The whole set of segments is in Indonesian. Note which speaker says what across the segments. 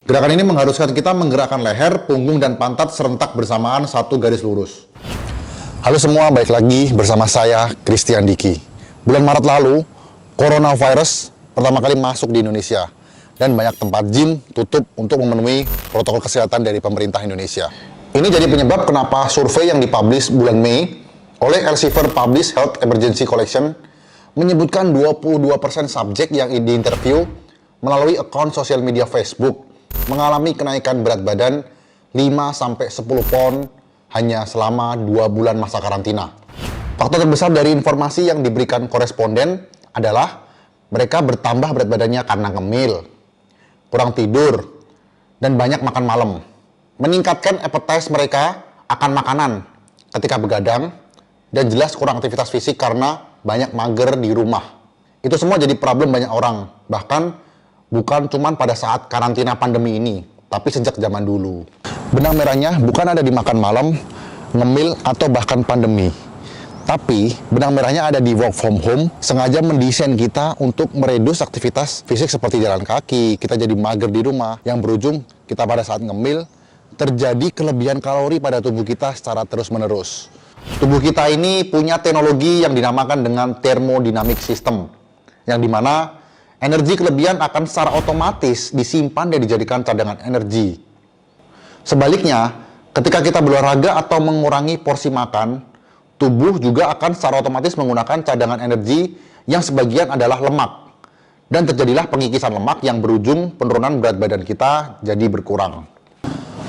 Speaker 1: Gerakan ini mengharuskan kita menggerakkan leher, punggung, dan pantat serentak bersamaan satu garis lurus. Halo semua, balik lagi bersama saya, Christian Diki. Bulan Maret lalu, coronavirus pertama kali masuk di Indonesia. Dan banyak tempat gym tutup untuk memenuhi protokol kesehatan dari pemerintah Indonesia. Ini jadi penyebab kenapa survei yang dipublish bulan Mei oleh Elsevier Published Health Emergency Collection menyebutkan 22% subjek yang diinterview melalui akun sosial media Facebook mengalami kenaikan berat badan 5-10 pon hanya selama 2 bulan masa karantina. Faktor terbesar dari informasi yang diberikan koresponden adalah mereka bertambah berat badannya karena ngemil, kurang tidur, dan banyak makan malam. Meningkatkan appetite mereka akan makanan ketika begadang, dan jelas kurang aktivitas fisik karena banyak mager di rumah. Itu semua jadi problem banyak orang, bahkan bukan cuma pada saat karantina pandemi ini, tapi sejak zaman dulu. Benang merahnya bukan ada di makan malam, ngemil, atau bahkan pandemi. Tapi benang merahnya ada di work from home, sengaja mendesain kita untuk meredus aktivitas fisik seperti jalan kaki, kita jadi mager di rumah, yang berujung kita pada saat ngemil, terjadi kelebihan kalori pada tubuh kita secara terus-menerus. Tubuh kita ini punya teknologi yang dinamakan dengan thermodynamic system, yang dimana energi kelebihan akan secara otomatis disimpan dan dijadikan cadangan energi. Sebaliknya, ketika kita berolahraga atau mengurangi porsi makan, tubuh juga akan secara otomatis menggunakan cadangan energi yang sebagian adalah lemak. Dan terjadilah pengikisan lemak yang berujung penurunan berat badan kita jadi berkurang.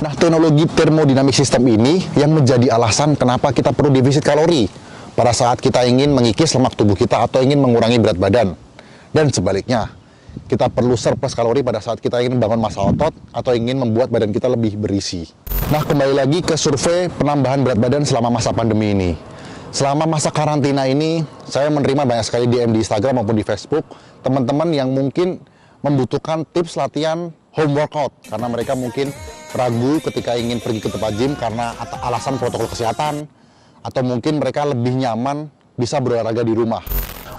Speaker 1: Nah, teknologi thermodynamic system ini yang menjadi alasan kenapa kita perlu defisit kalori pada saat kita ingin mengikis lemak tubuh kita atau ingin mengurangi berat badan. Dan sebaliknya, kita perlu surplus kalori pada saat kita ingin membangun massa otot atau ingin membuat badan kita lebih berisi. Nah, kembali lagi ke survei penambahan berat badan selama masa pandemi ini. Selama masa karantina ini, saya menerima banyak sekali DM di Instagram maupun di Facebook, teman-teman yang mungkin membutuhkan tips latihan home workout, karena mereka mungkin ragu ketika ingin pergi ke tempat gym karena alasan protokol kesehatan, atau mungkin mereka lebih nyaman bisa berolahraga di rumah.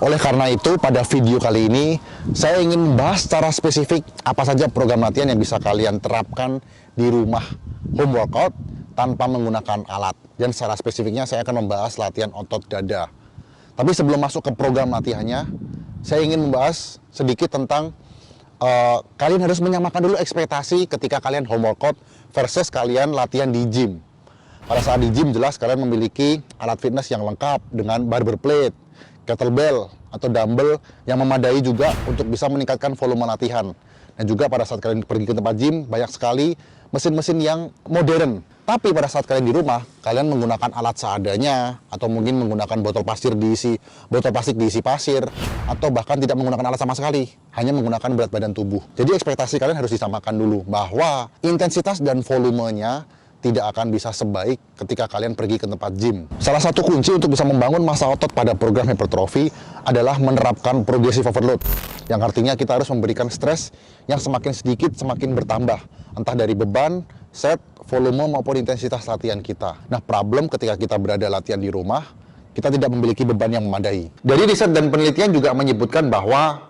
Speaker 1: Oleh karena itu, pada video kali ini, saya ingin membahas secara spesifik apa saja program latihan yang bisa kalian terapkan di rumah home workout tanpa menggunakan alat. Dan secara spesifiknya, saya akan membahas latihan otot dada. Tapi sebelum masuk ke program latihannya, saya ingin membahas sedikit tentang kalian harus menyamakan dulu ekspektasi ketika kalian home workout versus kalian latihan di gym. Pada saat di gym, jelas kalian memiliki alat fitness yang lengkap dengan barbell plate, kettlebell atau dumbbell yang memadai juga untuk bisa meningkatkan volume latihan. Dan juga pada saat kalian pergi ke tempat gym, banyak sekali mesin-mesin yang modern. Tapi pada saat kalian di rumah, kalian menggunakan alat seadanya, atau mungkin menggunakan botol plastik diisi pasir, atau bahkan tidak menggunakan alat sama sekali, hanya menggunakan berat badan tubuh. Jadi ekspektasi kalian harus disamakan dulu, bahwa intensitas dan volumenya tidak akan bisa sebaik ketika kalian pergi ke tempat gym. Salah satu kunci untuk bisa membangun massa otot pada program hypertrophy adalah menerapkan progressive overload, yang artinya kita harus memberikan stres yang semakin sedikit semakin bertambah, entah dari beban, set, volume maupun intensitas latihan kita. Nah, problem ketika kita berada latihan di rumah, kita tidak memiliki beban yang memadai. Dari riset dan penelitian juga menyebutkan bahwa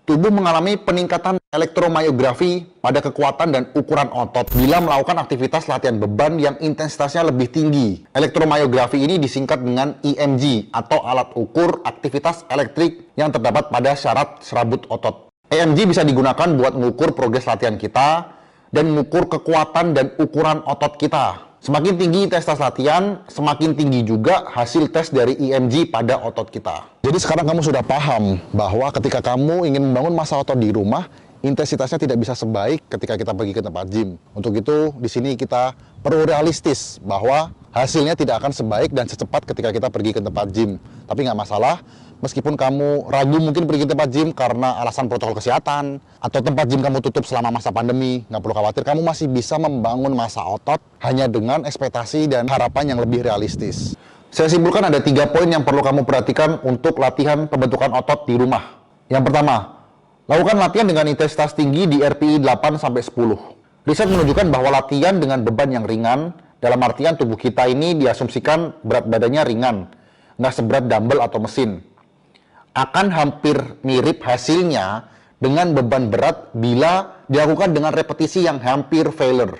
Speaker 1: tubuh mengalami peningkatan elektromyografi pada kekuatan dan ukuran otot bila melakukan aktivitas latihan beban yang intensitasnya lebih tinggi. Elektromyografi ini disingkat dengan EMG atau alat ukur aktivitas elektrik yang terdapat pada syarat serabut otot. EMG bisa digunakan buat mengukur progres latihan kita dan mengukur kekuatan dan ukuran otot kita. Semakin tinggi intensitas latihan, semakin tinggi juga hasil tes dari EMG pada otot kita. Jadi sekarang kamu sudah paham bahwa ketika kamu ingin membangun massa otot di rumah, intensitasnya tidak bisa sebaik ketika kita pergi ke tempat gym. Untuk itu, di sini kita perlu realistis bahwa hasilnya tidak akan sebaik dan secepat ketika kita pergi ke tempat gym. Tapi nggak masalah, meskipun kamu ragu mungkin pergi ke tempat gym karena alasan protokol kesehatan, atau tempat gym kamu tutup selama masa pandemi, nggak perlu khawatir, kamu masih bisa membangun massa otot hanya dengan ekspektasi dan harapan yang lebih realistis. Saya simpulkan ada 3 poin yang perlu kamu perhatikan untuk latihan pembentukan otot di rumah. Yang pertama, lakukan latihan dengan intensitas tinggi di RPI 8-10. Riset menunjukkan bahwa latihan dengan beban yang ringan, dalam artian tubuh kita ini diasumsikan berat badannya ringan, nggak seberat dumbbell atau mesin, akan hampir mirip hasilnya dengan beban berat bila dilakukan dengan repetisi yang hampir failure.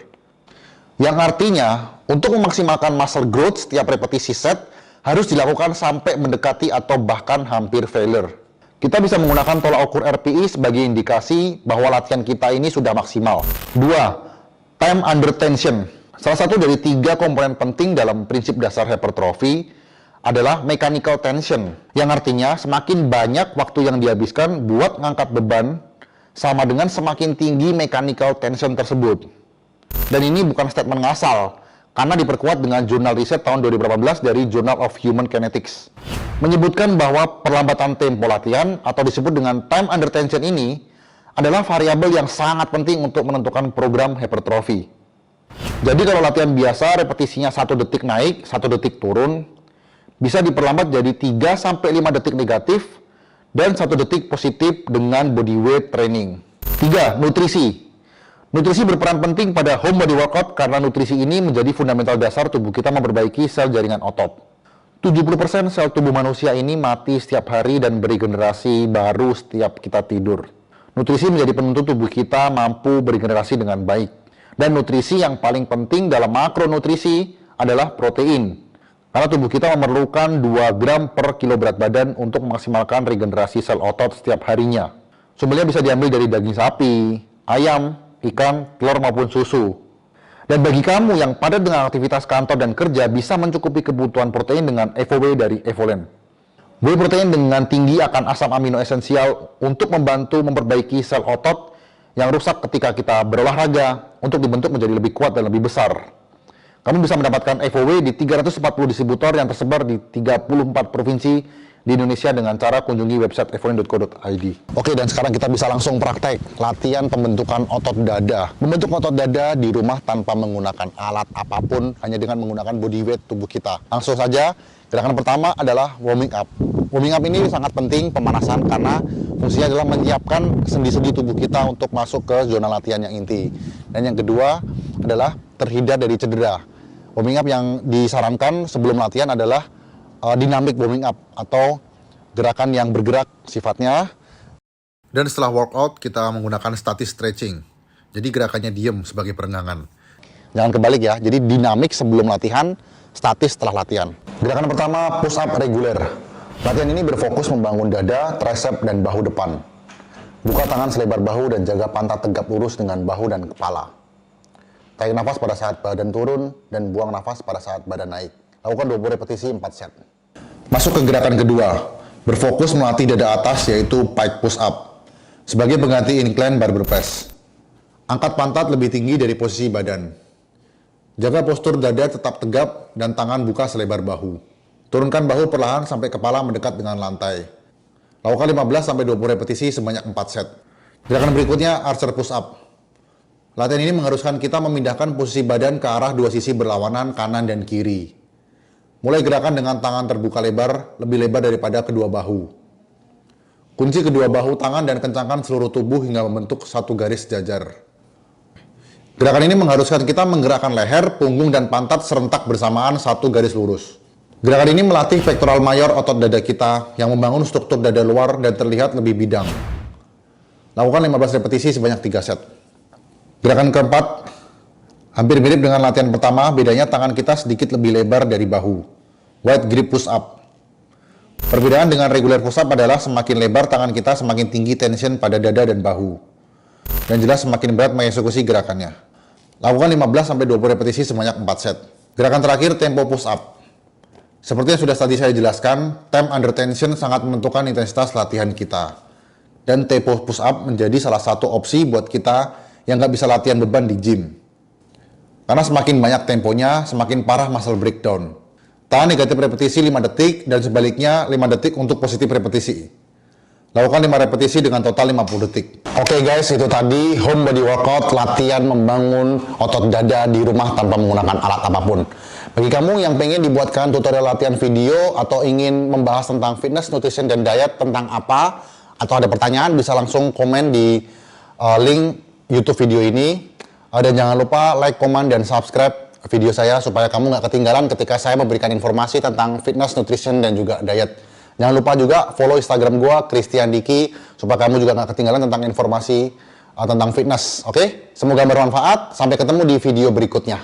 Speaker 1: Yang artinya, untuk memaksimalkan muscle growth setiap repetisi set harus dilakukan sampai mendekati atau bahkan hampir failure. Kita bisa menggunakan tolak ukur RPE sebagai indikasi bahwa latihan kita ini sudah maksimal. 2. Time under tension. Salah satu dari 3 komponen penting dalam prinsip dasar hypertrophy adalah mechanical tension, yang artinya semakin banyak waktu yang dihabiskan buat ngangkat beban sama dengan semakin tinggi mechanical tension tersebut. Dan ini bukan statement ngasal, karena diperkuat dengan jurnal riset tahun 2018 dari Journal of Human Kinetics. Menyebutkan bahwa perlambatan tempo latihan atau disebut dengan time under tension ini adalah variabel yang sangat penting untuk menentukan program hypertrophy. Jadi kalau latihan biasa repetisinya 1 detik naik, 1 detik turun, bisa diperlambat jadi 3-5 detik negatif dan 1 detik positif dengan body weight training. 3. Nutrisi. Nutrisi berperan penting pada home body workout karena nutrisi ini menjadi fundamental dasar tubuh kita memperbaiki sel jaringan otot. 70% sel tubuh manusia ini mati setiap hari dan beregenerasi baru setiap kita tidur. Nutrisi menjadi penentu tubuh kita mampu beregenerasi dengan baik. Dan nutrisi yang paling penting dalam makronutrisi adalah protein. Karena tubuh kita memerlukan 2 gram per kilo berat badan untuk memaksimalkan regenerasi sel otot setiap harinya. Sumbernya bisa diambil dari daging sapi, ayam, ikan, telur maupun susu. Dan bagi kamu yang padat dengan aktivitas kantor dan kerja bisa mencukupi kebutuhan protein dengan FOB dari Evolen. Whey protein dengan tinggi akan asam amino esensial untuk membantu memperbaiki sel otot yang rusak ketika kita berolahraga untuk dibentuk menjadi lebih kuat dan lebih besar. Kamu bisa mendapatkan FOW di 340 distributor yang tersebar di 34 provinsi di Indonesia dengan cara kunjungi website evolen.co.id. Oke, dan sekarang kita bisa langsung praktek latihan pembentukan otot dada. Membentuk otot dada di rumah tanpa menggunakan alat apapun, hanya dengan menggunakan body weight tubuh kita. Langsung saja, gerakan pertama adalah warming up. Warming up ini sangat penting, pemanasan, karena fungsinya adalah menyiapkan sendi-sendi tubuh kita untuk masuk ke zona latihan yang inti. Dan yang kedua adalah terhindar dari cedera. Warming up yang disarankan sebelum latihan adalah dynamic warming up atau gerakan yang bergerak sifatnya. Dan setelah workout kita menggunakan static stretching. Jadi gerakannya diem sebagai perenggangan. Jangan kebalik ya. Jadi dinamik sebelum latihan, statis setelah latihan. Gerakan pertama push up reguler. Latihan ini berfokus membangun dada, tricep, dan bahu depan. Buka tangan selebar bahu dan jaga pantat tegap lurus dengan bahu dan kepala. Tarik nafas pada saat badan turun dan buang nafas pada saat badan naik. Lakukan 20 repetisi 4 set. Masuk ke gerakan kedua, berfokus melatih dada atas yaitu pike push up. Sebagai pengganti incline barbell press. Angkat pantat lebih tinggi dari posisi badan. Jaga postur dada tetap tegap dan tangan buka selebar bahu. Turunkan bahu perlahan sampai kepala mendekat dengan lantai. Lakukan 15-20 repetisi sebanyak 4 set. Gerakan berikutnya archer push up. Latihan ini mengharuskan kita memindahkan posisi badan ke arah 2 sisi berlawanan kanan dan kiri. Mulai gerakan dengan tangan terbuka lebar, lebih lebar daripada kedua bahu. Kunci kedua bahu tangan dan kencangkan seluruh tubuh hingga membentuk satu garis sejajar. Gerakan ini mengharuskan kita menggerakkan leher, punggung, dan pantat serentak bersamaan satu garis lurus. Gerakan ini melatih pectoral major otot dada kita yang membangun struktur dada luar dan terlihat lebih bidang. Lakukan 15 repetisi sebanyak 3 set. Gerakan keempat, hampir mirip dengan latihan pertama, bedanya tangan kita sedikit lebih lebar dari bahu. Wide grip push up. Perbedaan dengan regular push up adalah semakin lebar tangan kita, semakin tinggi tension pada dada dan bahu. Dan jelas semakin berat mengeksekusi gerakannya. Lakukan 15-20 repetisi sebanyak 4 set. Gerakan terakhir, tempo push up. Seperti yang sudah tadi saya jelaskan, time under tension sangat menentukan intensitas latihan kita. Dan tempo push up menjadi salah satu opsi buat kita yang nggak bisa latihan beban di gym. Karena semakin banyak temponya, semakin parah muscle breakdown. Tahan negatif repetisi 5 detik dan sebaliknya 5 detik untuk positif repetisi. Lakukan 5 repetisi dengan total 50 detik. Oke guys, itu tadi home body workout, latihan membangun otot dada di rumah tanpa menggunakan alat apapun. Bagi kamu yang pengen dibuatkan tutorial latihan video atau ingin membahas tentang fitness, nutrition, dan diet tentang apa, atau ada pertanyaan, bisa langsung komen di link YouTube video ini. Dan jangan lupa like, comment, dan subscribe video saya supaya kamu nggak ketinggalan ketika saya memberikan informasi tentang fitness, nutrition, dan juga diet. Jangan lupa juga follow Instagram gua, Christian Diki, supaya kamu juga nggak ketinggalan tentang informasi tentang fitness. Oke? Semoga bermanfaat. Sampai ketemu di video berikutnya.